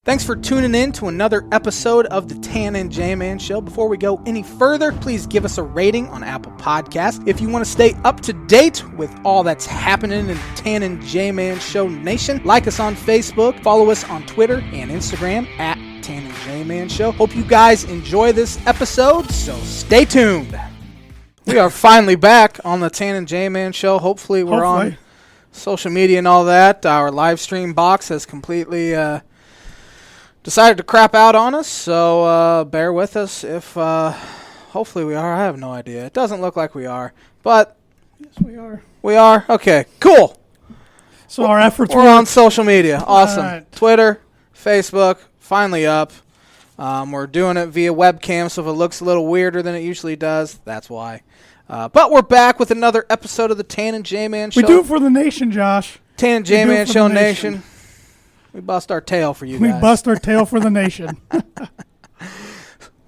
Thanks for tuning in to another episode of the Tan and J-Man Show. Before we go any further, please give us a rating on Apple Podcasts. If you want to stay up to date with all that's happening in Tan and J-Man Show Nation, like us on Facebook, follow us on Twitter and Instagram at Tan and J-Man Show. Hope you guys enjoy this episode, so stay tuned. We are finally back on the Tan and J-Man Show. Hopefully we're on social media and all that. Our live stream box has completely decided to crap out on us, so bear with us if hopefully we are. I have no idea. It doesn't look like we are, but yes, we are. We are? Okay, cool. So our efforts we're on social media. Awesome. Right. Twitter, Facebook, finally up. We're doing it via webcam, so if it looks a little weirder than it usually does, that's why. But we're back with another episode of the Tan and J-Man Show. We do it for the nation, Josh. Tan and J-Man Show Nation. We bust our tail for you guys. We bust our tail for the nation.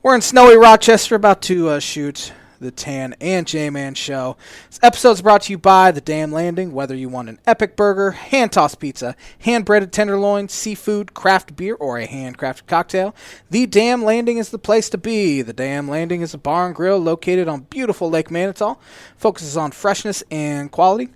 We're in snowy Rochester, about to shoot the Tan and J-Man Show. This episode's brought to you by The Dam Landing. Whether you want an epic burger, hand-tossed pizza, hand-breaded tenderloin, seafood, craft beer, or a handcrafted cocktail, The Dam Landing is the place to be. The Dam Landing is a bar and grill located on beautiful Lake Manitou. Focuses on freshness and quality.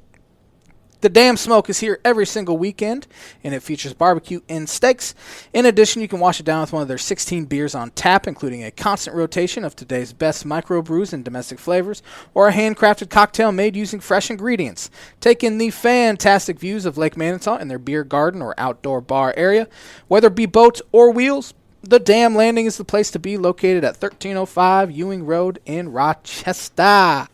The Dam Smoke is here every single weekend, and it features barbecue and steaks. In addition, you can wash it down with one of their 16 beers on tap, including a constant rotation of today's best microbrews and domestic flavors, or a handcrafted cocktail made using fresh ingredients. Take in the fantastic views of Lake Manitou in their beer garden or outdoor bar area. Whether it be boats or wheels, the Dam Landing is the place to be, located at 1305 Ewing Road in Rochester.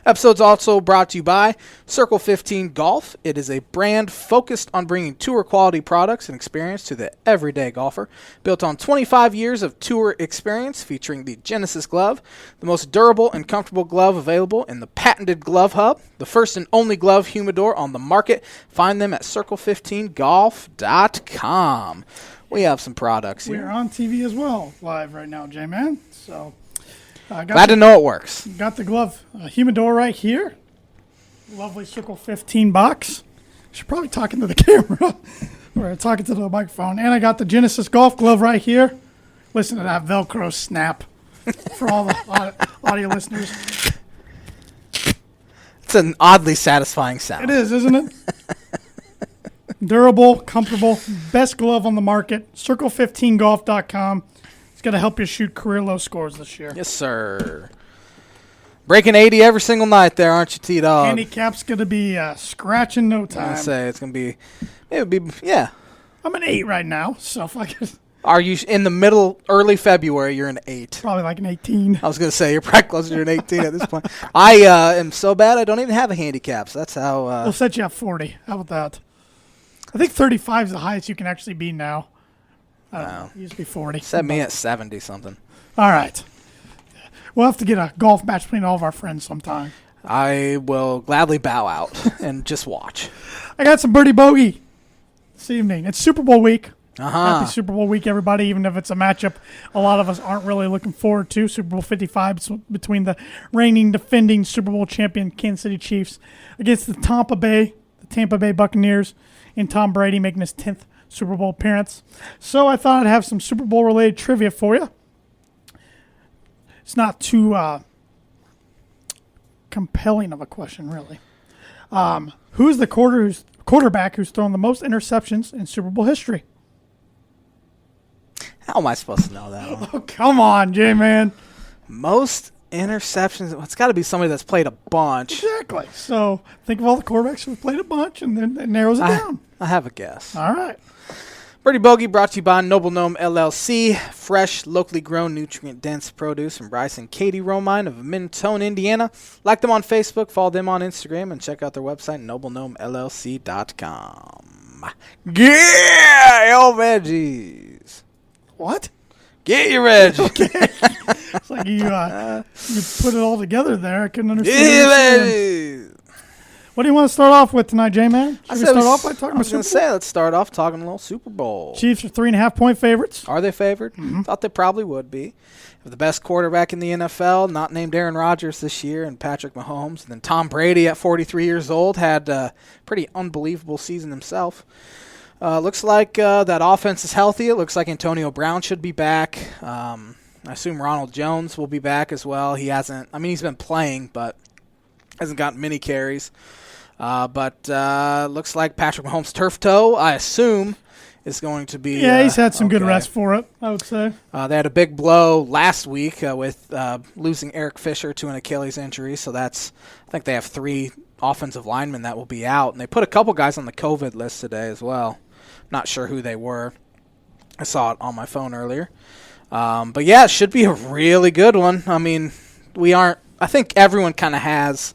Episode's also brought to you by Circle 15 Golf. It is a brand focused on bringing tour quality products and experience to the everyday golfer. Built on 25 years of tour experience, featuring the Genesis glove, the most durable and comfortable glove available in the patented Glove Hub, the first and only glove humidor on the market. Find them at circle15golf.com. We have some products here. We're on TV as well, live right now, J-Man. So glad to know it works. Got the glove humidor right here. Lovely Circle 15 box. Should probably talking to the camera or talking to the microphone. And I got the Genesis golf glove right here. Listen to that Velcro snap for all the audio listeners. It's an oddly satisfying sound. It is, isn't it? Durable, comfortable, best glove on the market. Circle15golf.com. It's going to help you shoot career low scores this year. Yes, sir. Breaking 80 every single night there, aren't you, T-Dog? Handicap's going to be scratch in no time. I say it's going to be, yeah. I'm an 8 right now, so if I could. Are you in the middle, early February, you're an 8? Probably like an 18. I was going to say, you're probably closer to an 18 at this point. I am so bad, I don't even have a handicap, so that's how. We'll set you at 40. How about that? I think 35 is the highest you can actually be now. It used to be 40. Set me at 70-something. All right. We'll have to get a golf match between all of our friends sometime. I will gladly bow out and just watch. I got some Birdie Bogey this evening. It's Super Bowl week. Uh-huh. Happy Super Bowl week, everybody, even if it's a matchup a lot of us aren't really looking forward to. Super Bowl 55 between the reigning, defending Super Bowl champion Kansas City Chiefs against the Tampa Bay Buccaneers, and Tom Brady making his 10th Super Bowl appearance. So I thought I'd have some Super Bowl related trivia for you. It's not too compelling of a question, really. Who's the quarterback who's thrown the most interceptions in Super Bowl history? How am I supposed to know that one? Oh, come on, J-Man. Most interceptions. It's got to be somebody that's played a bunch. Exactly. So think of all the quarterbacks who've played a bunch, and then it narrows it down. I have a guess. All right. Birdie Bogey brought to you by Noble Gnome LLC. Fresh, locally grown, nutrient-dense produce from Bryce and Katie Romine of Mentone, Indiana. Like them on Facebook, follow them on Instagram, and check out their website, noblegnomellc.com. Yeah! Yo, veggies. What? Get your veggies. Okay. It's like you put it all together there. I couldn't understand. Get your veggies. What do you want to start off with tonight, J-Man? Should we start off by talking about Super Bowl? Let's start off talking a little Super Bowl. Chiefs are 3.5-point favorites. Are they favored? Mm-hmm. Thought they probably would be. Have the best quarterback in the NFL, not named Aaron Rodgers this year, and Patrick Mahomes. And then Tom Brady at 43 years old had a pretty unbelievable season himself. Looks like that offense is healthy. It looks like Antonio Brown should be back. I assume Ronald Jones will be back as well. He hasn't. I mean, he's been playing, but hasn't gotten many carries. But looks like Patrick Mahomes' turf toe, I assume, is going to be. Yeah, he's had some good okay. rest for it, I would say. They had a big blow last week with losing Eric Fisher to an Achilles injury. So I think they have 3 offensive linemen that will be out. And they put a couple guys on the COVID list today as well. Not sure who they were. I saw it on my phone earlier. But yeah, it should be a really good one. I mean, I think everyone kind of has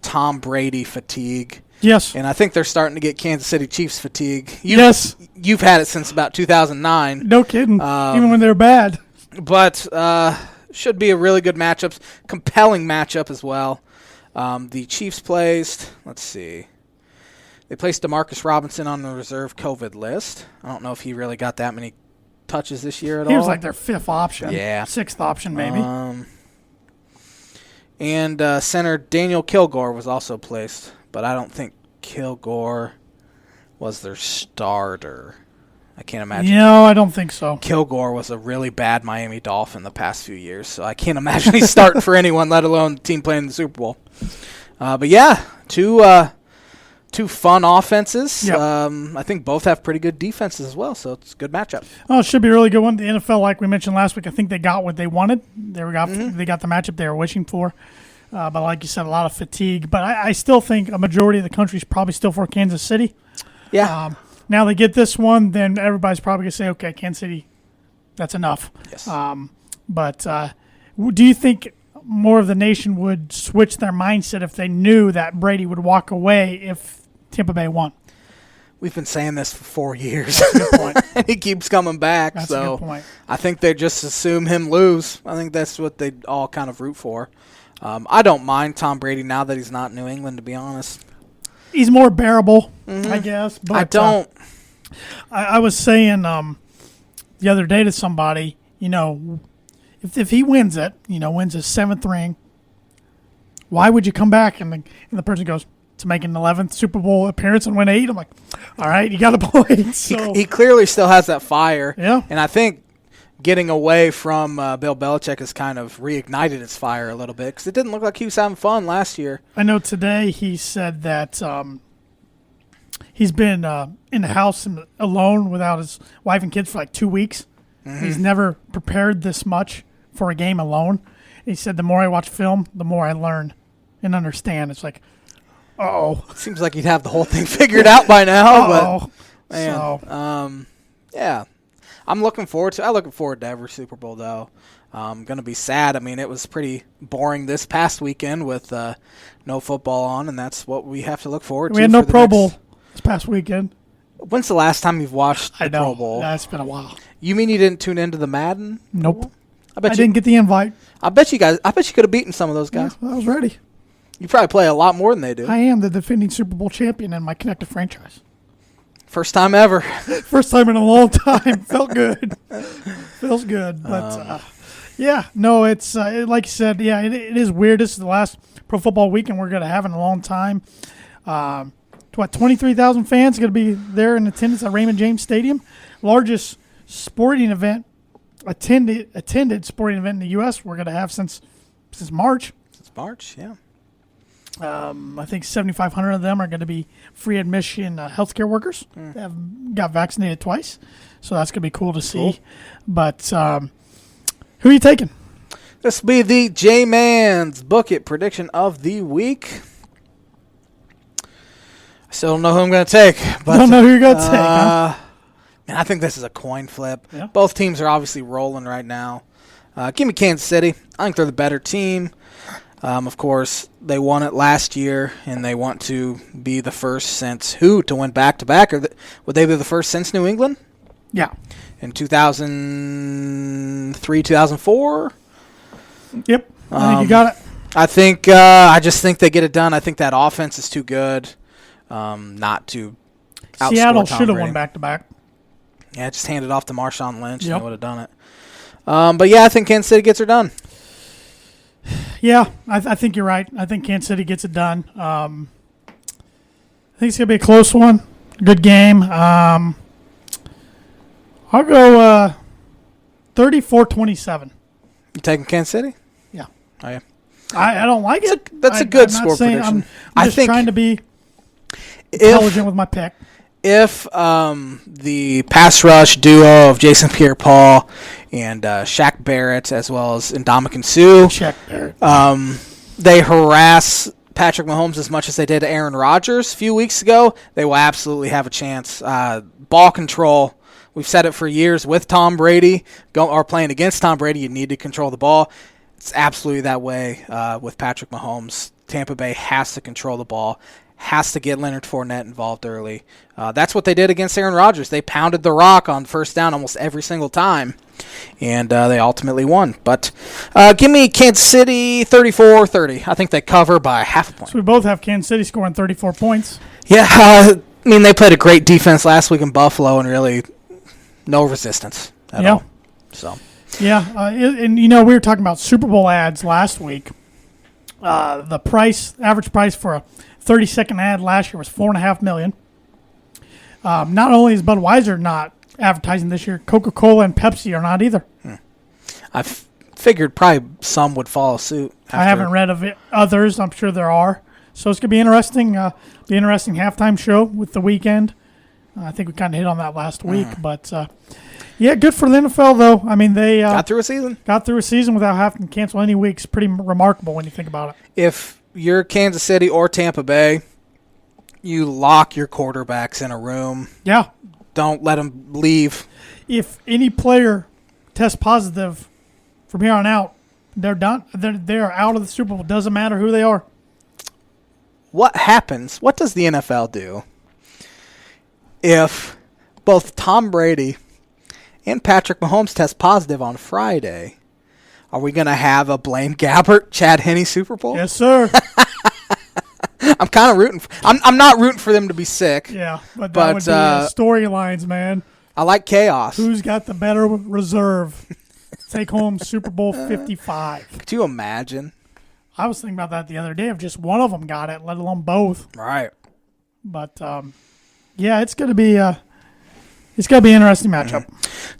Tom Brady fatigue. Yes. And I think they're starting to get Kansas City Chiefs fatigue. Yes. You've had it since about 2009. No kidding. Even when they're bad. But should be a really good matchup. Compelling matchup as well. The Chiefs placed, let's see. They placed DeMarcus Robinson on the reserve COVID list. I don't know if he really got that many touches this year at all. He was like their 5th option. Yeah. 6th option, maybe. And center Daniel Kilgore was also placed, but I don't think Kilgore was their starter. I can't imagine. No, I don't think so. Kilgore was a really bad Miami Dolphin the past few years, so I can't imagine he's starting for anyone, let alone the team playing in the Super Bowl. But yeah, two fun offenses. Yep. I think both have pretty good defenses as well, so it's a good matchup. Oh, it should be a really good one. The NFL, like we mentioned last week, I think they got what they wanted. They got the matchup they were wishing for. But like you said, a lot of fatigue. But I still think a majority of the country is probably still for Kansas City. Yeah. Now they get this one, then everybody's probably going to say, okay, Kansas City, that's enough. Yes. But do you think more of the nation would switch their mindset if they knew that Brady would walk away if Tampa Bay won? We've been saying this for 4 years. Good point. And he keeps coming back. That's so a good point. I think they just assume him lose. I think that's what they all kind of root for. I don't mind Tom Brady now that he's not in New England, to be honest. He's more bearable, I guess. But I don't. I was saying the other day to somebody, if he wins it, wins his 7th ring, why would you come back? And the person goes, to make an 11th Super Bowl appearance and win 8. I'm like, all right, you got a point. So He clearly still has that fire. Yeah. And I think getting away from Bill Belichick has kind of reignited his fire a little bit because it didn't look like he was having fun last year. I know today he said that he's been in the house alone without his wife and kids for like 2 weeks. Mm-hmm. He's never prepared this much for a game alone. He said the more I watch film, the more I learn and understand. It's like, Seems like he'd have the whole thing figured out by now. Uh-oh. But, man, yeah. I'm looking forward to every Super Bowl, though. I'm going to be sad. I mean, it was pretty boring this past weekend with no football on, and that's what we have to look forward to. We had no Pro Bowl this past weekend. When's the last time you've watched the Pro Bowl? Yeah, it's been a while. You mean you didn't tune into the Madden? Nope. I didn't get the invite. I bet you could have beaten some of those guys. Yeah, I was ready. You probably play a lot more than they do. I am the defending Super Bowl champion in my connected franchise. First time ever. First time in a long time. Felt good. Feels good. But, it's like you said, it is weird. This is the last pro football weekend we're going to have in a long time. 23,000 fans going to be there in attendance at Raymond James Stadium. Largest sporting event, attended sporting event in the U.S. we're going to have since March. Since March, yeah. I think 7,500 of them are going to be free admission healthcare workers that have got vaccinated twice. So that's going to be cool to see. Cool. But who are you taking? This will be the J-Man's Book It prediction of the week. I still don't know who I'm going to take. But, I don't know who you're going to take, huh? Man, I think this is a coin flip. Yeah. Both teams are obviously rolling right now. Give me Kansas City. I think they're the better team. Of course, they won it last year, and they want to be the first since who to win back-to-back? Would they be the first since New England? Yeah. In 2003, 2004? Yep. I think you got it. I just think they get it done. I think that offense is too good not to outscore Seattle Tom should have Brady. won back-to-back. Yeah, just hand it off to Marshawn Lynch, and they would have done it. But, I think Kansas City gets her done. Yeah, I think you're right. I think Kansas City gets it done. I think it's going to be a close one. Good game. I'll go 34-27. You taking Kansas City? Yeah. Oh, yeah. I don't like it. That's a good score prediction. I'm just trying to be intelligent with my pick. If the pass rush duo of Jason Pierre-Paul and Shaq Barrett, as well as Ndamukong Suh, Shaq Barrett, they harass Patrick Mahomes as much as they did Aaron Rodgers a few weeks ago, they will absolutely have a chance. Ball control, we've said it for years with Tom Brady, or playing against Tom Brady, you need to control the ball. It's absolutely that way with Patrick Mahomes. Tampa Bay has to control the ball, has to get Leonard Fournette involved early. That's what they did against Aaron Rodgers. They pounded the rock on first down almost every single time, and they ultimately won. But give me Kansas City 34-30. I think they cover by half a point. So we both have Kansas City scoring 34 points. Yeah, I mean, they played a great defense last week in Buffalo and really no resistance at all. So. Yeah, and we were talking about Super Bowl ads last week. The average price for a 30-second ad last year was $4.5 million. Not only is Budweiser not advertising this year, Coca-Cola and Pepsi are not either. I figured probably some would follow suit. I haven't read of it. Others, I'm sure there are. So it's gonna be interesting. Interesting halftime show with The Weeknd. I think we kind of hit on that last week, but yeah, good for the NFL though. I mean, they got through a season. Got through a season without having to cancel any weeks. Pretty remarkable when you think about it. If you're Kansas City or Tampa Bay, you lock your quarterbacks in a room. Yeah. Don't let them leave. If any player tests positive from here on out, they're done. They're out of the Super Bowl. Doesn't matter who they are. What happens? What does the NFL do if both Tom Brady and Patrick Mahomes test positive on Friday? Are we going to have a Blaine Gabbert, Chad Henne Super Bowl? Yes, sir. I'm kind of rooting. I'm not rooting for them to be sick. Yeah, but that would be storylines, man. I like chaos. Who's got the better reserve? Take home Super Bowl 55. Could you imagine? I was thinking about that the other day. If just one of them got it, let alone both. Right. But yeah, it's gonna be an interesting matchup.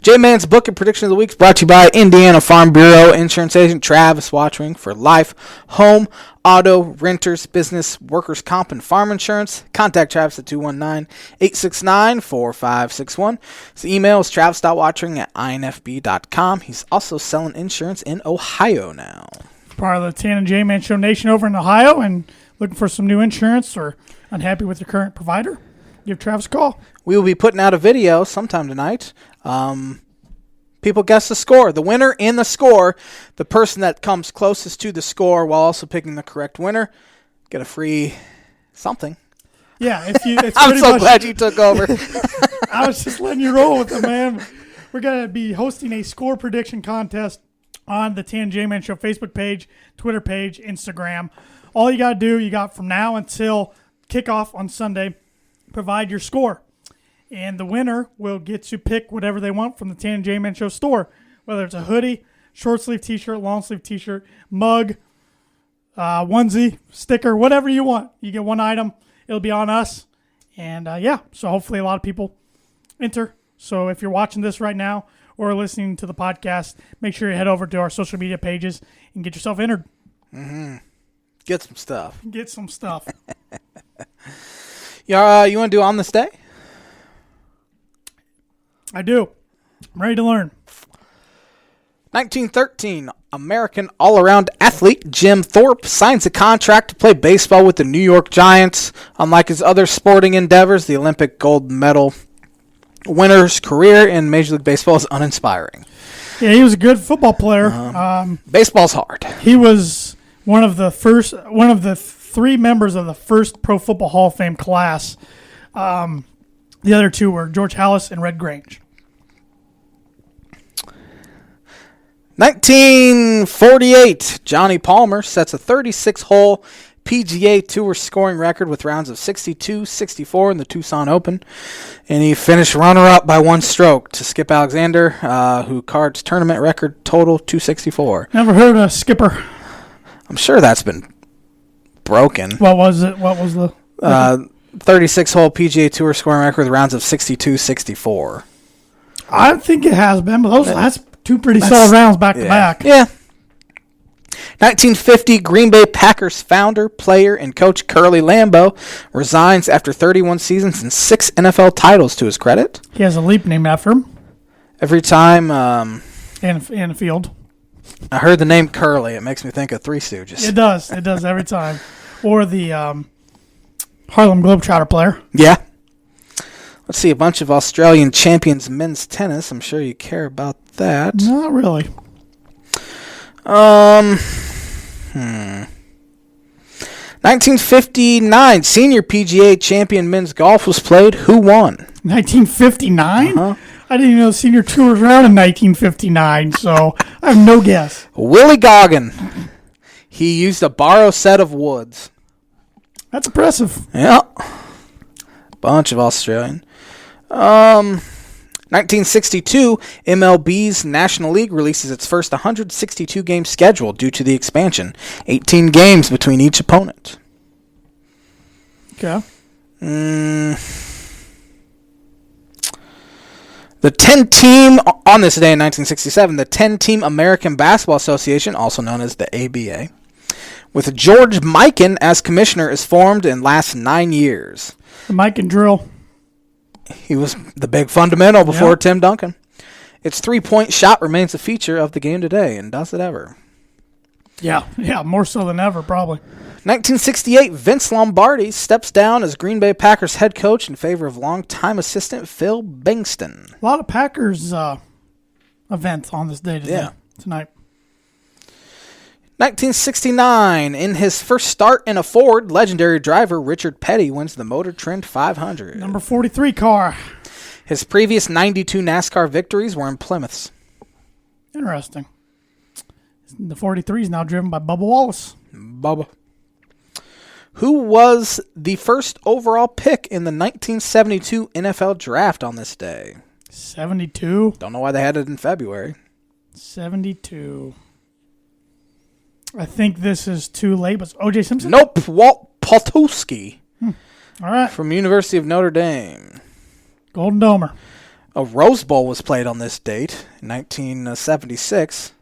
J-Man's Book and Prediction of the Week is brought to you by Indiana Farm Bureau Insurance Agent Travis Watchering for life, home, auto, renters, business, workers' comp, and farm insurance. Contact Travis at 219-869-4561. His email is travis.watchering@infb.com. He's also selling insurance in Ohio now. Part of the Tan and J-Man Show Nation over in Ohio and looking for some new insurance or unhappy with your current provider, give Travis a call. We will be putting out a video sometime tonight. People guess the score. The winner in the score, the person that comes closest to the score while also picking the correct winner, get a free something. Yeah, I'm so glad you took over. I was just letting you roll with it, man. We're going to be hosting a score prediction contest on the Tan J-Man Show Facebook page, Twitter page, Instagram. All you got to do, you got from now until kickoff on Sunday, provide your score. And the winner will get to pick whatever they want from the Tan J-Man Show store, whether it's a hoodie, short sleeve t-shirt, long sleeve t-shirt, mug, onesie, sticker, whatever you want. You get one item. It'll be on us. And, so hopefully a lot of people enter. So if you're watching this right now or listening to the podcast, make sure you head over to our social media pages and get yourself entered. Mm-hmm. Get some stuff. Get some stuff. You want to do On This Day? I do. I'm ready to learn. 1913, American all-around athlete Jim Thorpe signs a contract to play baseball with the New York Giants. Unlike his other sporting endeavors, the Olympic gold medal winner's career in Major League Baseball is uninspiring. Yeah, he was a good football player. Baseball's hard. He was one of the three members of the first Pro Football Hall of Fame class. The other two were George Halas and Red Grange. 1948, Johnny Palmer sets a 36-hole PGA Tour scoring record with rounds of 62, 64 in the Tucson Open. And he finished runner-up by one stroke to Skip Alexander, who cards tournament record total 264. Never heard of Skipper. I'm sure that's been broken. What was it? What was the... 36-hole PGA Tour scoring record with rounds of 62-64. I think it has been, but that's two pretty solid rounds back to back. Yeah. 1950, Green Bay Packers founder, player, and coach Curly Lambeau resigns after 31 seasons and 6 NFL titles to his credit. He has a leap named after him. Every time And a field. I heard the name Curly, it makes me think of Three Stooges. It does. It does every time. Or the Harlem Globetrotter player. Yeah. Let's see, a bunch of Australian champions men's tennis. I'm sure you care about that. Not really. 1959, senior PGA champion men's golf was played. Who won? 1959? I didn't even know the senior tour was around in 1959, so I have no guess. Willie Goggin. He used a borrow set of woods. That's impressive. Yeah. Bunch of Australian. 1962, MLB's National League releases its first 162-game schedule due to the expansion. 18 games between each opponent. Okay. The 10-team, on this day in 1967, the 10-team American Basketball Association, also known as the ABA, with George Mikan as commissioner, is formed and lasts 9 years. The Mikan drill. He was the big fundamental before Tim Duncan. Its three-point shot remains a feature of the game today, and does it ever. Yeah, more so than ever, probably. 1968, Vince Lombardi steps down as Green Bay Packers head coach in favor of longtime assistant Phil Bengston. A lot of Packers events on this day tonight. 1969, in his first start in a Ford, legendary driver Richard Petty wins the Motor Trend 500. Number 43 car. His previous 92 NASCAR victories were in Plymouths. Interesting. The 43 is now driven by Bubba Wallace. Bubba. Who was the first overall pick in the 1972 NFL Draft on this day? 72. Don't know why they had it in February. 72. I think this is too late, but it's O.J. Simpson? Nope. Walt Potowski. All right. From University of Notre Dame. Golden Domer. A Rose Bowl was played on this date in 1976.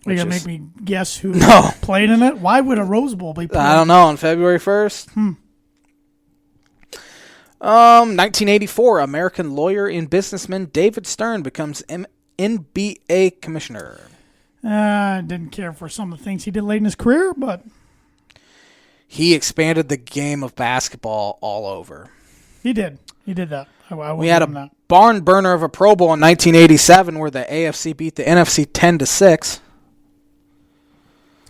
Are you going to make me guess who played in it? Why would a Rose Bowl be played? I don't know. On February 1st? 1984, American lawyer and businessman David Stern becomes NBA commissioner. I didn't care for some of the things he did late in his career, but he expanded the game of basketball all over. He did. He did that. We had a barn burner of a Pro Bowl in 1987 where the AFC beat the NFC 10-6.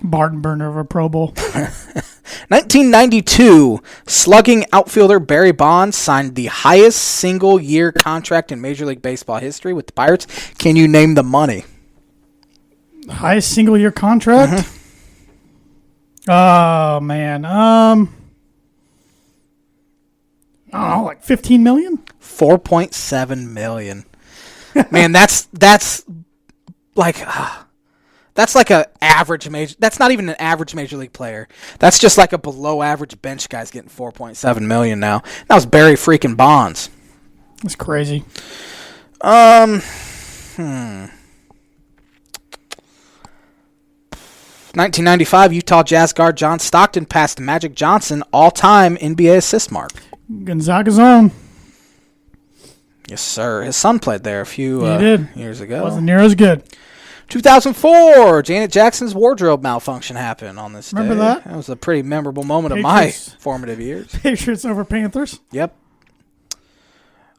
Barn burner of a Pro Bowl. 1992, slugging outfielder Barry Bonds signed the highest single-year contract in Major League Baseball history with the Pirates. Can you name the money? Highest single-year contract? Mm-hmm. Oh, man. I don't know, like $15 million? $4.7 million. Man, that's like a average major. That's not even an average major league player. That's just like a below average bench guy's getting $4.7 million now. That was Barry freaking Bonds. That's crazy. 1995, Utah Jazz guard John Stockton passed Magic Johnson all-time NBA assist mark. Gonzaga's own. Yes, sir. His son played there a few years ago. Wasn't near as good. 2004, Janet Jackson's wardrobe malfunction happened on this day. Remember that? That was a pretty memorable moment of my formative years. Patriots over Panthers. Yep.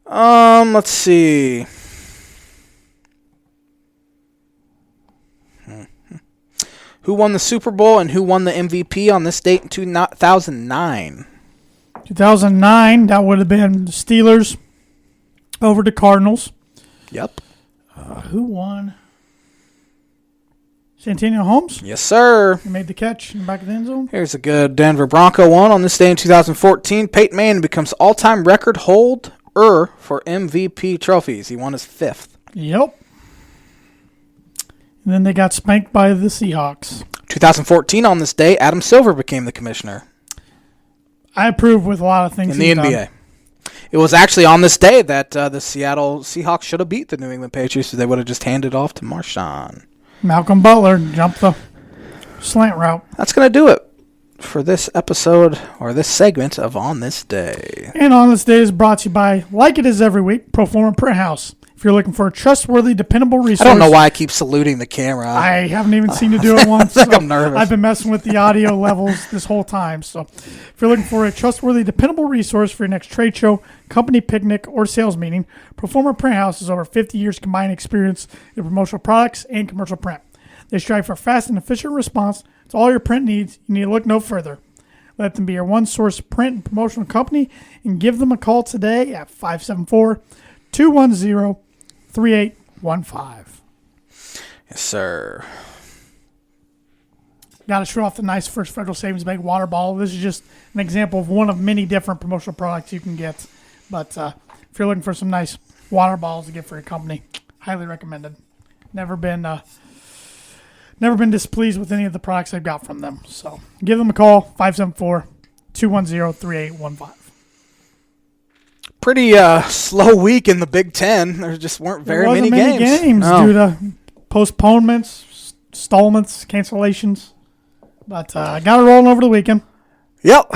Let's see. Who won the Super Bowl and who won the MVP on this date in 2009? 2009, that would have been the Steelers over the Cardinals. Yep. Who won? Santonio Holmes? Yes, sir. He made the catch in the back of the end zone. Here's a good Denver Bronco one. On this day in 2014, Peyton Manning becomes all-time record holder for MVP trophies. He won his 5th. Yep. And then they got spanked by the Seahawks. 2014, on this day, Adam Silver became the commissioner. I approve with a lot of things in the NBA. Done. It was actually on this day that the Seattle Seahawks should have beat the New England Patriots, so they would have just handed off to Marshawn. Malcolm Butler jumped the slant route. That's going to do it for this episode, or this segment of On This Day. And On This Day is brought to you by, like it is every week, Proforma Print House. If you're looking for a trustworthy, dependable resource. I don't know why I keep saluting the camera. I haven't even seen you do it once. I think I'm nervous. I've been messing with the audio levels this whole time. So if you're looking for a trustworthy, dependable resource for your next trade show, company picnic, or sales meeting, Proforma Print House has over 50 years combined experience in promotional products and commercial print. They strive for fast and efficient response to all your print needs. You need to look no further. Let them be your one-source print and promotional company, and give them a call today at 574-210-3815. Yes, sir. Got to show off the nice First Federal Savings Bank water bottle. This is just an example of one of many different promotional products you can get. But if you're looking for some nice water bottles to get for your company, highly recommended. Never been displeased with any of the products I've got from them. So give them a call, 574-210-3815. Pretty slow week in the Big Ten. There just weren't very many games. Due to postponements, installments, cancellations. But I got it rolling over the weekend. Yep.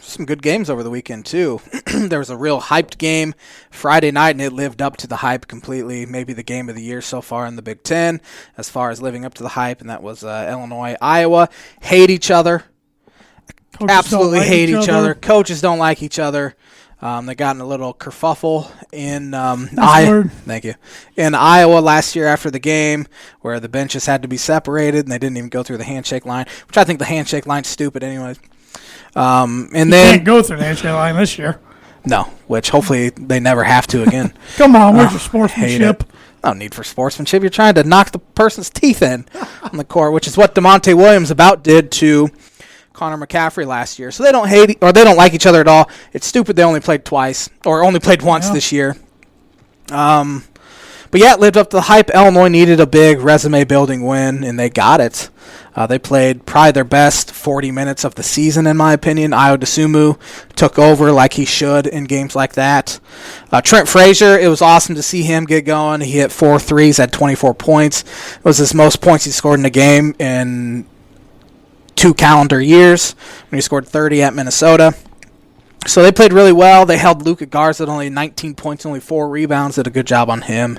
Some good games over the weekend, too. There was a real hyped game Friday night, and it lived up to the hype completely. Maybe the game of the year so far in the Big Ten, as far as living up to the hype, and that was Illinois, Iowa. Hate each other. Coaches absolutely hate each other. Coaches don't like each other. They got in a little kerfuffle in Thank you. In Iowa last year after the game, where the benches had to be separated, and they didn't even go through the handshake line, which I think the handshake line's stupid anyways. And you then can't go through the handshake line this year. No, which hopefully they never have to again. Come on, where's your sportsmanship? No need for sportsmanship. You're trying to knock the person's teeth in on the court, which is what DeMonte Williams about did to Connor McCaffrey last year. So they don't hate or they don't like each other at all. It's stupid they only played twice or only played once this year. But yeah, it lived up to the hype. Illinois needed a big resume-building win, and they got it. They played probably their best 40 minutes of the season, in my opinion. Ayo Dosunmu took over like he should in games like that. Trent Frazier, it was awesome to see him get going. He hit 4 threes, had 24 points. It was his most points he scored in a game in 2 calendar years when he scored 30 at Minnesota. So they played really well. They held Luka Garza at only 19 points, only 4 rebounds. Did a good job on him.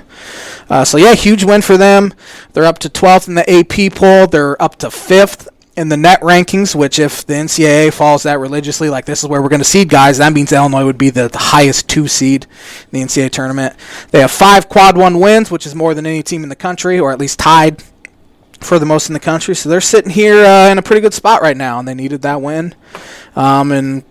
So, yeah, huge win for them. They're up to 12th in the AP poll. They're up to 5th in the net rankings, which if the NCAA follows that religiously, like this is where we're going to seed guys, that means Illinois would be the highest 2 seed in the NCAA tournament. They have 5 quad 1 wins, which is more than any team in the country, or at least tied for the most in the country. So they're sitting here in a pretty good spot right now, and they needed that win. And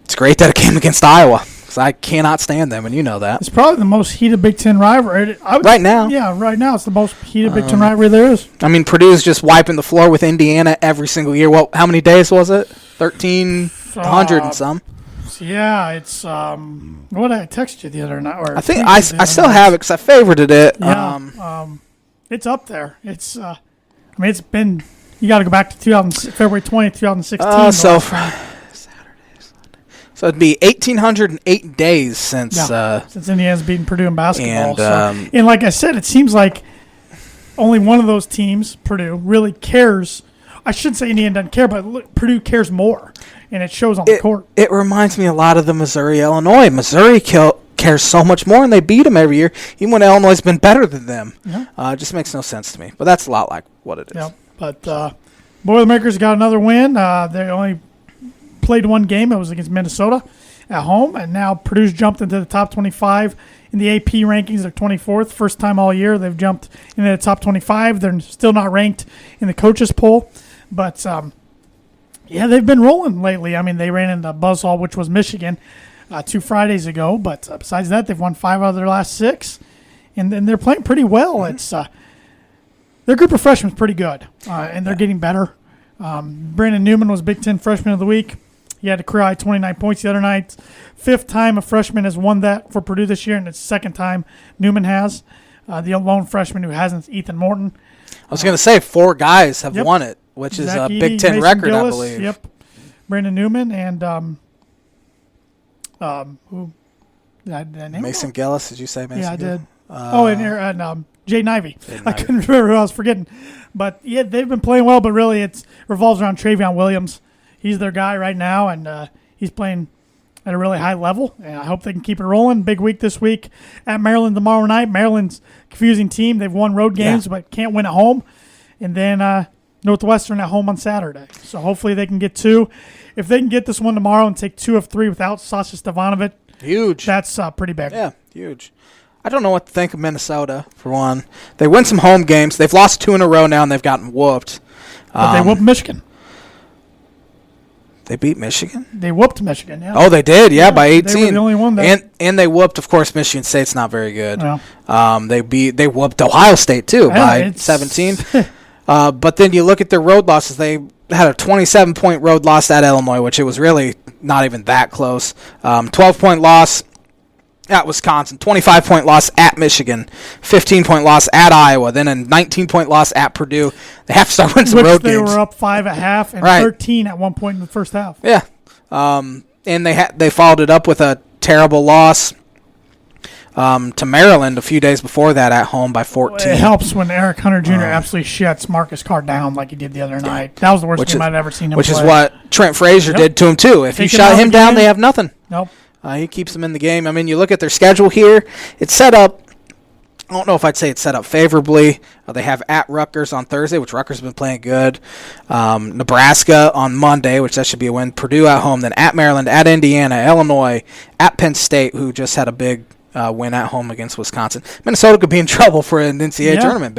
it's great that it came against Iowa, because I cannot stand them, and you know that. It's probably the most heated Big Ten rivalry. Right now. Yeah, right now it's the most heated Big Ten rivalry there is. I mean, Purdue's just wiping the floor with Indiana every single year. Well, how many days was it? 1,300 and some. Yeah, it's what did I text you the other night? Or I think I still have it because I favorited it. Yeah, it's up there. It's I mean, it's been, you got to go back to February 20th, 2016. So it'd be 1,808 days since Indiana's beaten Purdue in basketball. And, and like I said, it seems like only one of those teams, Purdue, really cares. I shouldn't say Indiana doesn't care, but Purdue cares more, and it shows on the court. It reminds me a lot of the Missouri-Illinois. Missouri cares so much more, and they beat them every year, even when Illinois has been better than them. Yeah. It just makes no sense to me. But that's a lot like what it is. Yeah, but Boilermakers got another win. They only played one game. It was against Minnesota at home, and now Purdue's jumped into the top 25 in the AP rankings. They're 24th. First time all year they've jumped into the top 25. They're still not ranked in the coaches poll, but yeah, they've been rolling lately. I mean, they ran into Buzzsaw, which was Michigan, 2 Fridays ago, but besides that, they've won 5 out of their last 6, and they're playing pretty well. It's their group of freshmen is pretty good, and they're getting better. Brandon Newman was Big Ten Freshman of the Week. He had a career high 29 points the other night. 5th time a freshman has won that for Purdue this year, and it's the 2nd time Newman has. The lone freshman who hasn't is Ethan Morton. I was going to say 4 guys have won it, which is a Big Ten record, Gillis, I believe. Yep. Brandon Newman and who did I name Mason him? Gillis, did you say Mason? Yeah, I Gillis? did. And Jay Nivey. I couldn't remember who I was forgetting. But, yeah, they've been playing well, but really it revolves around Travion Williams. He's their guy right now, and he's playing at a really high level, and I hope they can keep it rolling. Big week this week at Maryland tomorrow night. Maryland's a confusing team. They've won road games but can't win at home. And then Northwestern at home on Saturday. So hopefully they can get 2. If they can get this one tomorrow and take 2 of 3 without Sasha Stevanovic, huge. That's pretty big. Yeah, huge. I don't know what to think of Minnesota, for one. They win some home games. They've lost 2 in a row now, and they've gotten whooped. But they whooped Michigan. They beat Michigan? They whooped Michigan, yeah. Oh, they did, by 18. They were the only one that... And they whooped, of course, Michigan State's not very good. Yeah. They whooped Ohio State, too, by 17. But then you look at their road losses. They had a 27-point road loss at Illinois, which it was really not even that close. 12-point loss at Wisconsin, 25-point loss at Michigan, 15-point loss at Iowa, then a 19-point loss at Purdue. They have to start winning some road games. They were up 5 at half and 13 at one point in the first half. Yeah. And they followed it up with a terrible loss to Maryland a few days before that at home by 14. It helps when Eric Hunter Jr. absolutely shuts Marcus Carr down like he did the other night. That was the worst game I'd ever seen him play. Which is what Trent Frazier did to him, too. If you shut him down, they have nothing. Nope. He keeps them in the game. I mean, you look at their schedule here. It's set up, I don't know if I'd say it's set up favorably. They have at Rutgers on Thursday, which Rutgers has been playing good. Nebraska on Monday, which that should be a win. Purdue at home. Then at Maryland, at Indiana, Illinois, at Penn State, who just had a big win at home against Wisconsin. Minnesota could be in trouble for an NCAA tournament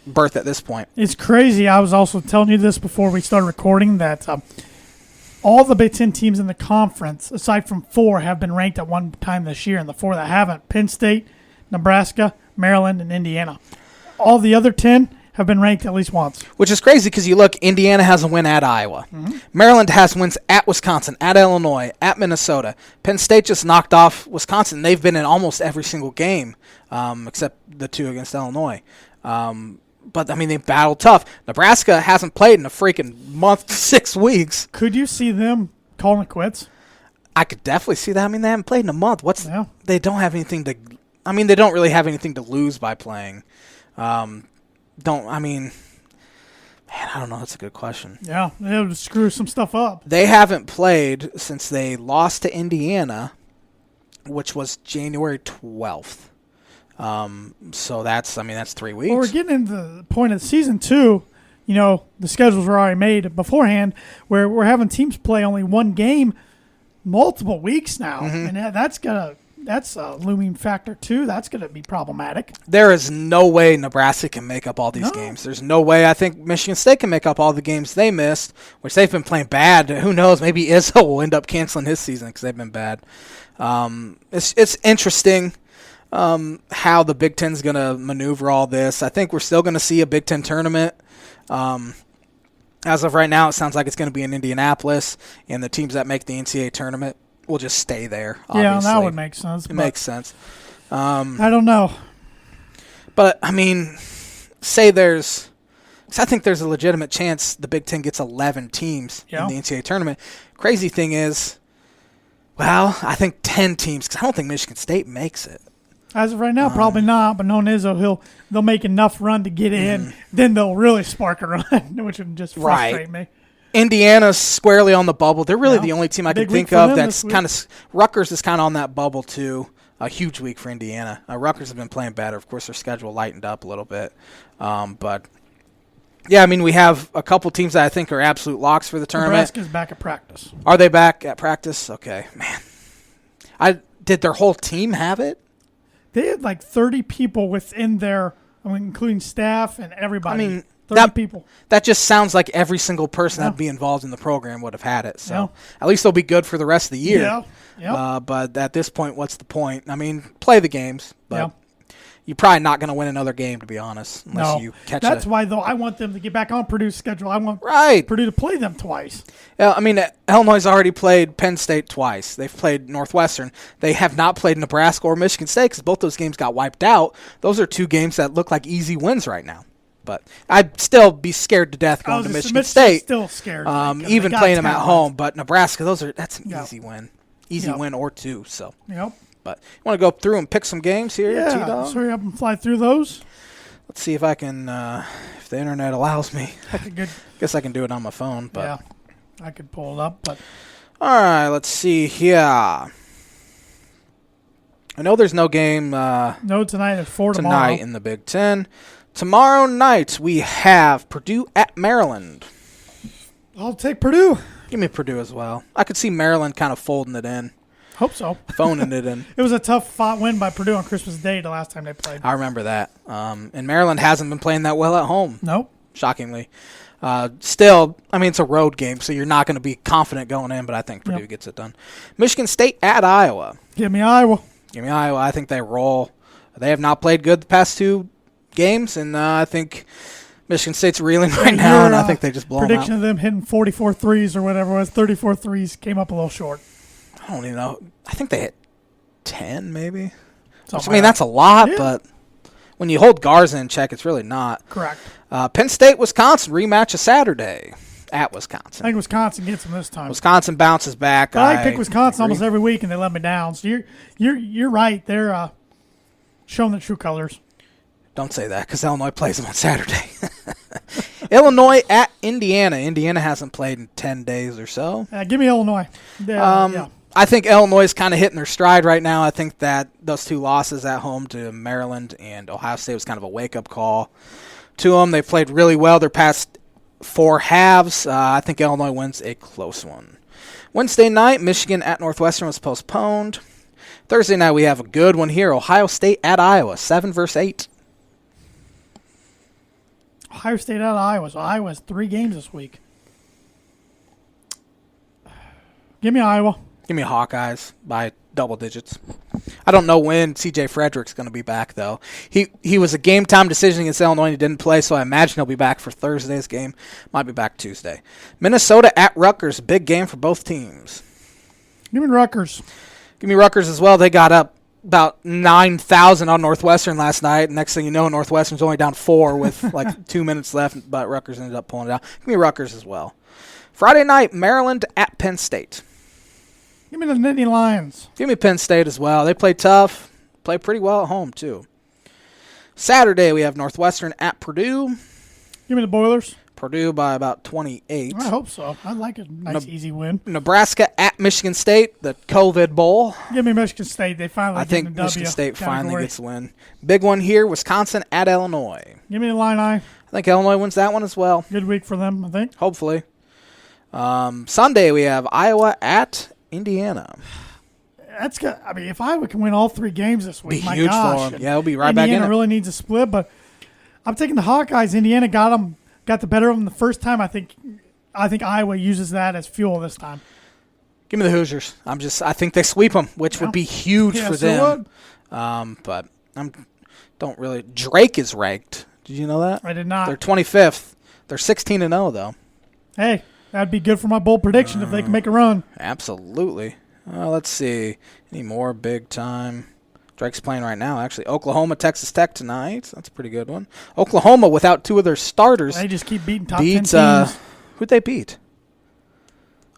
berth at this point. It's crazy. I was also telling you this before we started recording that all the Big Ten teams in the conference, aside from 4, have been ranked at one time this year, and the 4 that haven't, Penn State, Nebraska, Maryland, and Indiana. All the other 10 have been ranked at least once. Which is crazy because you look, Indiana has a win at Iowa. Mm-hmm. Maryland has wins at Wisconsin, at Illinois, at Minnesota. Penn State just knocked off Wisconsin. They've been in almost every single game except the 2 against Illinois. But, I mean, they battled tough. Nebraska hasn't played in a freaking month to 6 weeks. Could you see them calling it quits? I could definitely see that. I mean, they haven't played in a month. They don't have anything to – I mean, they don't really have anything to lose by playing. I don't know. That's a good question. Yeah, they'll screw some stuff up. They haven't played since they lost to Indiana, which was January 12th. So that's 3 weeks. Well, we're getting into the point of the season, too. You know, the schedules were already made beforehand where we're having teams play only one game multiple weeks now. Mm-hmm. And that's a looming factor, too. That's going to be problematic. There is no way Nebraska can make up all these games. There's no way I think Michigan State can make up all the games they missed, which they've been playing bad. Who knows? Maybe Izzo will end up canceling his season because they've been bad. It's interesting. How the Big Ten's going to maneuver all this. I think we're still going to see a Big Ten tournament. As of right now, it sounds like it's going to be in Indianapolis, and the teams that make the NCAA tournament will just stay there, obviously. Yeah, that would make sense. It makes sense. I don't know. But, I mean, I think there's a legitimate chance the Big Ten gets 11 teams in the NCAA tournament. Crazy thing is, well, I think 10 teams, because I don't think Michigan State makes it. As of right now, probably not. But knowing Izzo, they'll make enough run to get in. Then they'll really spark a run, which would just frustrate me. Indiana's squarely on the bubble. They're really the only team I can think of that's kind of – Rutgers is kind of on that bubble too. A huge week for Indiana. Rutgers have been playing better. Of course, their schedule lightened up a little bit. But, yeah, I mean, we have a couple teams that I think are absolute locks for the tournament. Nebraska's back at practice. Are they back at practice? Okay. Man. Did their whole team have it? They had like 30 people within their, including staff and everybody. I mean, 30 people. That just sounds like every single person that'd be involved in the program would have had it. So at least they'll be good for the rest of the year. Yeah. But at this point, what's the point? I mean, play the games, but you're probably not going to win another game, to be honest, unless you catch it. That's why, though, I want them to get back on Purdue's schedule. I want Purdue to play them twice. Yeah, I mean, Illinois has already played Penn State twice. They've played Northwestern. They have not played Nebraska or Michigan State because both those games got wiped out. Those are 2 games that look like easy wins right now. But I'd still be scared to death going to Michigan State. Still scared. Even playing them at home. But Nebraska, that's an Yep. easy win. Easy win or two. So. Yep. But you want to go through and pick some games here, Yeah, T-Dog? let's hurry up and fly through those. Let's see if I can, if the internet allows me. Guess I can do it on my phone. But. Yeah, I could pull it up. But all right, let's see here. I know there's no game no tonight. There's 4 tomorrow. tonight in the Big Ten. Tomorrow night we have Purdue at Maryland. I'll take Purdue. Give me Purdue as well. I could see Maryland kind of folding it in. Hope so. Phoning it in. It was a tough fought win by Purdue on Christmas Day the last time they played. I remember that. And Maryland hasn't been playing that well at home. Nope. Shockingly. Still, I mean, it's a road game, so you're not going to be confident going in, but I think Purdue gets it done. Michigan State at Iowa. Give me Iowa. Give me Iowa. I think they roll. They have not played good the past 2 games, and I think Michigan State's reeling right now, and I think they just blow them out. Prediction of them hitting 44 threes or whatever it was, 34 threes, came up a little short. I don't even know. I think they hit 10 maybe. Something I mean, that's a lot, but when you hold Garza in check, it's really not. Correct. Penn State, Wisconsin, rematch of Saturday at Wisconsin. I think Wisconsin gets them this time. Wisconsin bounces back. I pick Wisconsin almost every week, and they let me down. So you're right. They're showing the true colors. Don't say that because Illinois plays them on Saturday. Illinois at Indiana. Indiana hasn't played in 10 days or so. Give me Illinois. Yeah. I think Illinois is kind of hitting their stride right now. I think that those 2 losses at home to Maryland and Ohio State was kind of a wake-up call to them. They played really well their past 4 halves. I think Illinois wins a close one. Wednesday night, Michigan at Northwestern was postponed. Thursday night, we have a good one here. Ohio State at Iowa, 7-8. Ohio State at Iowa. So Iowa's 3 games this week. Give me Iowa. Give me Hawkeyes by double digits. I don't know when C.J. Frederick's going to be back, though. He was a game-time decision against Illinois and he didn't play, so I imagine he'll be back for Thursday's game. Might be back Tuesday. Minnesota at Rutgers, big game for both teams. Give me Rutgers. Give me Rutgers as well. They got up about 9,000 on Northwestern last night. Next thing you know, Northwestern's only down 4 with like 2 minutes left, but Rutgers ended up pulling it out. Give me Rutgers as well. Friday night, Maryland at Penn State. Give me the Nittany Lions. Give me Penn State as well. They play tough. Play pretty well at home, too. Saturday, we have Northwestern at Purdue. Give me the Boilers. Purdue by about 28. I hope so. I'd like a nice, easy win. Nebraska at Michigan State, the COVID Bowl. Give me Michigan State. They finally I think Michigan State finally gets the win. Big one here, Wisconsin at Illinois. Give me the Illini. I think Illinois wins that one as well. Good week for them, I think. Hopefully. Sunday, we have Iowa at Indiana. That's good. I mean, if Iowa can win all 3 games this week, be my huge gosh. for them. Yeah, it'll be right back in it. Indiana really needs a split, but I'm taking the Hawkeyes. Indiana got the better of them the first time. I think Iowa uses that as fuel this time. Give me the Hoosiers. I think they sweep them, which would be huge for them. But don't really. Drake is ranked. Did you know that? I did not. They're 25th. They're 16-0 though. Hey, that'd be good for my bold prediction if they can make a run. Absolutely. Let's see. Any more big time? Drake's playing right now, actually. Oklahoma, Texas Tech tonight. That's a pretty good one. Oklahoma, without 2 of their starters, they just keep beating top 10 teams. Who'd they beat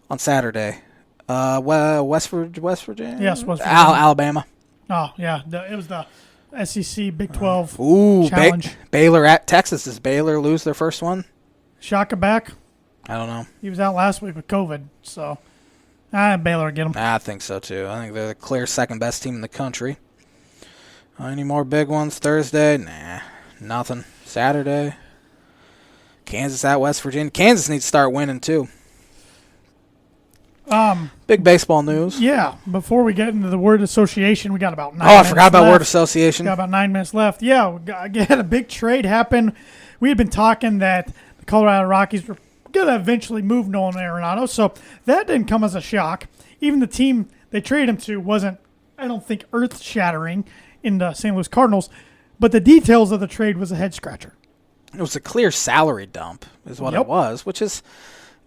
on Saturday? West Virginia? Yes, West Virginia. Alabama. Oh, yeah. It was the SEC Big 12 challenge. Baylor at Texas. Does Baylor lose their first one? Shaka back. I don't know. He was out last week with COVID, so Baylor will get him. I think so, too. I think they're the clear second-best team in the country. Any more big ones Thursday? Nah, nothing. Saturday, Kansas at West Virginia. Kansas needs to start winning, too. Big baseball news. Yeah, before we get into the word association, we got about 9 minutes I forgot about left. word association. We got about 9 minutes left. Yeah, we had a big trade happen. We had been talking that the Colorado Rockies were going to eventually move Nolan Arenado, so that didn't come as a shock. Even the team they traded him to wasn't, I don't think, earth-shattering in the St. Louis Cardinals, but the details of the trade was a head-scratcher. It was a clear salary dump is what it was, which is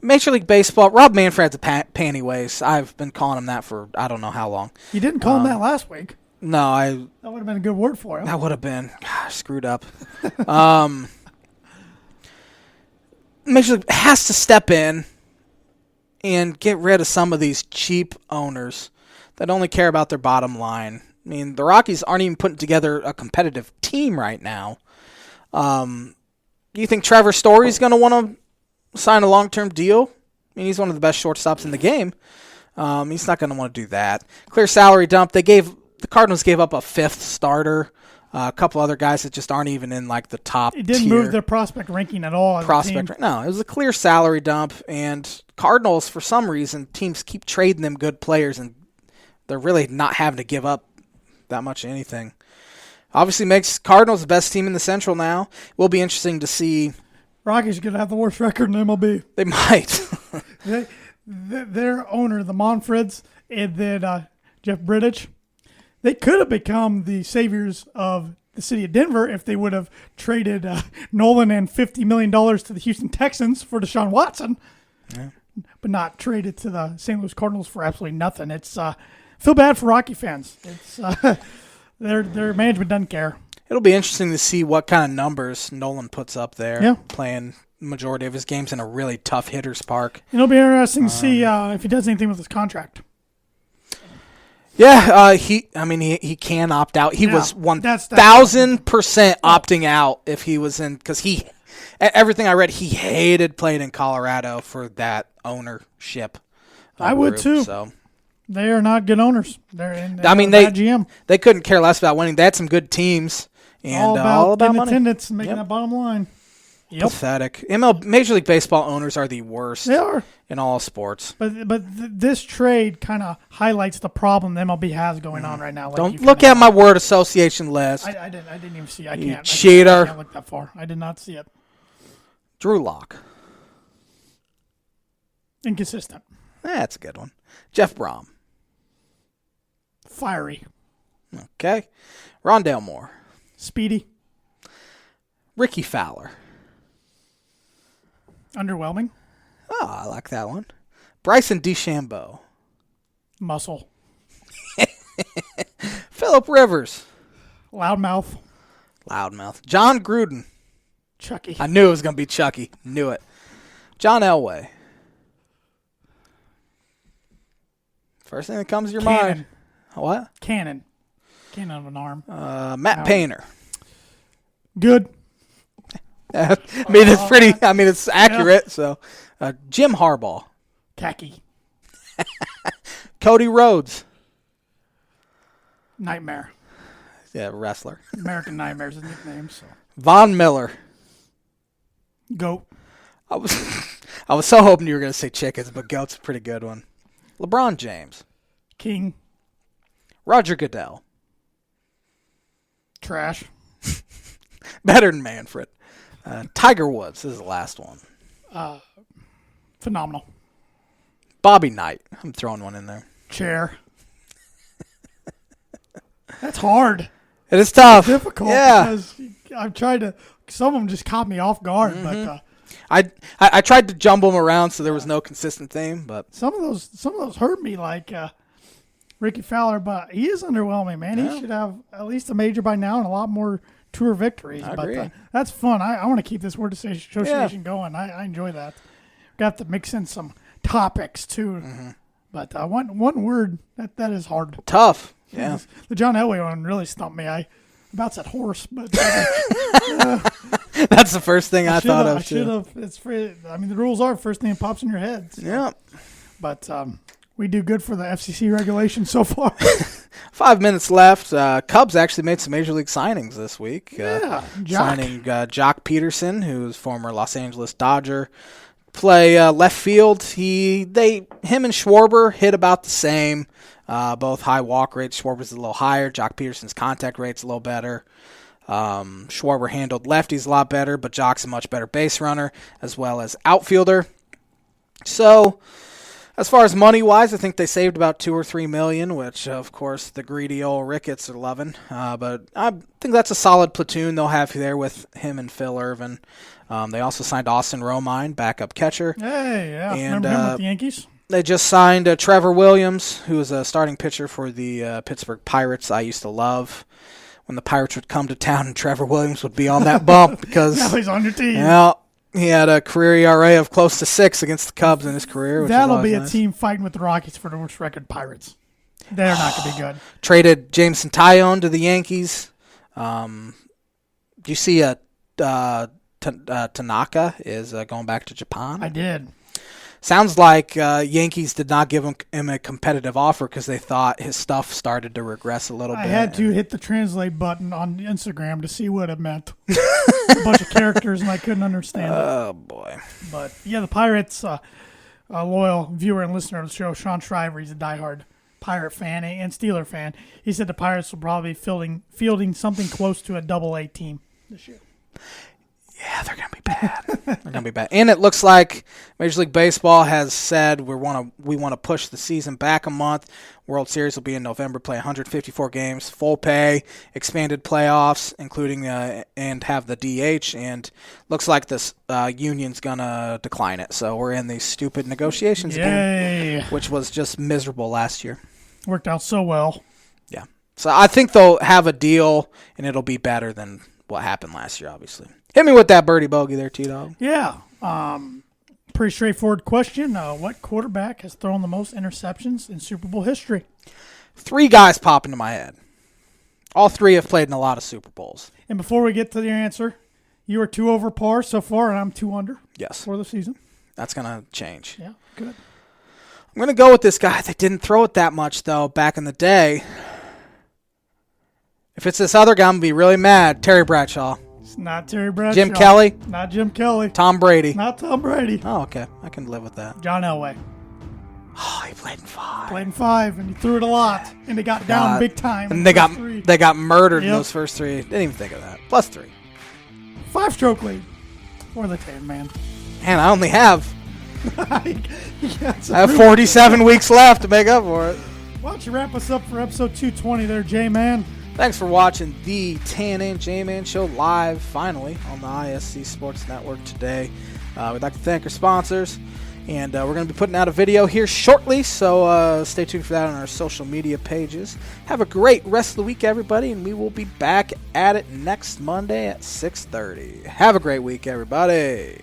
Major League Baseball. Rob Manfred's a panty waste. I've been calling him that for I don't know how long. You didn't call him that last week. No, that would have been a good word for him. That would have been screwed up. Major League has to step in and get rid of some of these cheap owners that only care about their bottom line. I mean, the Rockies aren't even putting together a competitive team right now. Do you think Trevor Story's going to want to sign a long-term deal? I mean, he's one of the best shortstops in the game. He's not going to want to do that. Clear salary dump. The Cardinals gave up a fifth starter. A couple other guys that just aren't even in like the top tier. It didn't move their prospect ranking at all. No, it was a clear salary dump. And Cardinals, for some reason, teams keep trading them good players, and they're really not having to give up that much of anything. Obviously makes Cardinals the best team in the Central now. Will be interesting to see. Rockies are going to have the worst record in MLB. They might. Their owner, the Monfreds, and then Jeff Bridich, they could have become the saviors of the city of Denver if they would have traded Nolan and $50 million to the Houston Texans for Deshaun Watson, but not traded to the St. Louis Cardinals for absolutely nothing. It's feel bad for Rocky fans. It's their management doesn't care. It'll be interesting to see what kind of numbers Nolan puts up there. Yeah. Playing the majority of his games in a really tough hitter's park. It'll be interesting to see if he does anything with his contract. Yeah, he can opt out. He was 1,000% opting out if he was in, because everything I read, he hated playing in Colorado for that ownership. I would too. So they are not good owners. They're bad GM. They couldn't care less about winning. They had some good teams and all about money. Attendance and making that bottom line. Yep. Pathetic. Major League Baseball owners are the worst. They are in all sports. But this trade kind of highlights the problem the MLB has going on right now. Like Don't look at my word association list. I didn't even see. You cheater. I can't look that far. I did not see it. Drew Lock. Inconsistent. That's a good one. Jeff Brom. Fiery. Okay. Rondale Moore. Speedy. Ricky Fowler. Underwhelming. Oh, I like that one. Bryson DeChambeau. Muscle. Phillip Rivers. Loudmouth. John Gruden. Chucky. I knew it was going to be Chucky. Knew it. John Elway. First thing that comes to your mind. What? Cannon of an arm. Matt Painter. Good. It's pretty. It's accurate. Yeah. So, Jim Harbaugh. Khaki. Cody Rhodes. Nightmare. Yeah, wrestler. American Nightmare's his nickname. So. Von Miller. Goat. I was so hoping you were going to say chickens, but goat's a pretty good one. LeBron James. King. Roger Goodell. Trash. Better than Manfred. Tiger Woods. This is the last one. Phenomenal. Bobby Knight. I'm throwing one in there. Chair. That's hard. It is tough. It's difficult. Yeah. Because I've tried to. Some of them just caught me off guard, but. I tried to jumble them around so there was no consistent theme, but some of those hurt me, like Ricky Fowler. But he is underwhelming, man. Yeah. He should have at least a major by now and a lot more tour victories. I agree. But that's fun. I want to keep this word association going. I enjoy that. Got to mix in some topics too. Mm-hmm. But one word that is hard. Tough. Yeah. The John Elway one really stumped me. I about said horse, but that's the first thing I thought of. I should have. It's free. The rules are first thing that pops in your head. So. Yeah. But we do good for the FCC regulation so far. 5 minutes left. Cubs actually made some major league signings this week. Signing Jock Peterson, who's former Los Angeles Dodger, play left field. Him and Schwarber hit about the same. Both high walk rates. Schwarber's a little higher. Jock Peterson's contact rate's a little better. Schwarber handled lefties a lot better, but Jock's a much better base runner as well as outfielder. So, as far as money-wise, I think they saved about $2 or $3 million, which, of course, the greedy old Ricketts are loving. But I think that's a solid platoon they'll have there with him and Phil Irvin. They also signed Austin Romine, backup catcher. Hey, yeah. And, remember him with the Yankees? They just signed Trevor Williams, who is a starting pitcher for the Pittsburgh Pirates. I used to love when the Pirates would come to town and Trevor Williams would be on that bump because now he's on your team. Yeah, He had a career ERA of close to 6 against the Cubs in his career. That'll be a team fighting with the Rockies for the worst record, Pirates. They're not going to be good. Traded Jameson Taillon to the Yankees. Do you see Tanaka is going back to Japan? I did. Sounds like Yankees did not give him a competitive offer because they thought his stuff started to regress a little bit. I had to hit the translate button on Instagram to see what it meant. A bunch of characters, and I couldn't understand it. Oh, boy. But, yeah, the Pirates, a loyal viewer and listener of the show, Sean Shriver, he's a diehard Pirate fan and Steeler fan. He said the Pirates will probably be fielding something close to a Double-A team this year. Yeah, they're going to be bad. They're going to be bad. And it looks like Major League Baseball has said we want to push the season back a month. World Series will be in November, play 154 games, full pay, expanded playoffs, including and have the DH. And looks like this union's going to decline it. So we're in these stupid negotiations again, which was just miserable last year. Worked out so well. Yeah. So I think they'll have a deal, and it'll be better than what happened last year, obviously. Hit me with that birdie bogey there, T-Dog. Yeah. Pretty straightforward question. What quarterback has thrown the most interceptions in Super Bowl history? 3 guys pop into my head. All 3 have played in a lot of Super Bowls. And before we get to your answer, you are 2 over par so far, and I'm 2 under. Yes. For the season. That's going to change. Yeah, good. I'm going to go with this guy that didn't throw it that much, though, back in the day. If it's this other guy, I'm going to be really mad. Terry Bradshaw. It's not Terry Bradshaw. Jim Kelly? Not Jim Kelly. Tom Brady? Not Tom Brady. Oh, okay. I can live with that. John Elway. Oh, he played in 5. Played in 5, and he threw it a lot. And they got down big time. And they got murdered in Yep. those first 3. Didn't even think of that. Plus 3. 5-stroke lead for the Tan Man. And I only have I I have 47 weeks left to make up for it. Why don't you wrap us up for episode 220 there, J-Man? Thanks for watching the Tan and J-Man Show live, finally, on the ISC Sports Network today. We'd like to thank our sponsors, and we're going to be putting out a video here shortly, so stay tuned for that on our social media pages. Have a great rest of the week, everybody, and we will be back at it next Monday at 6:30. Have a great week, everybody.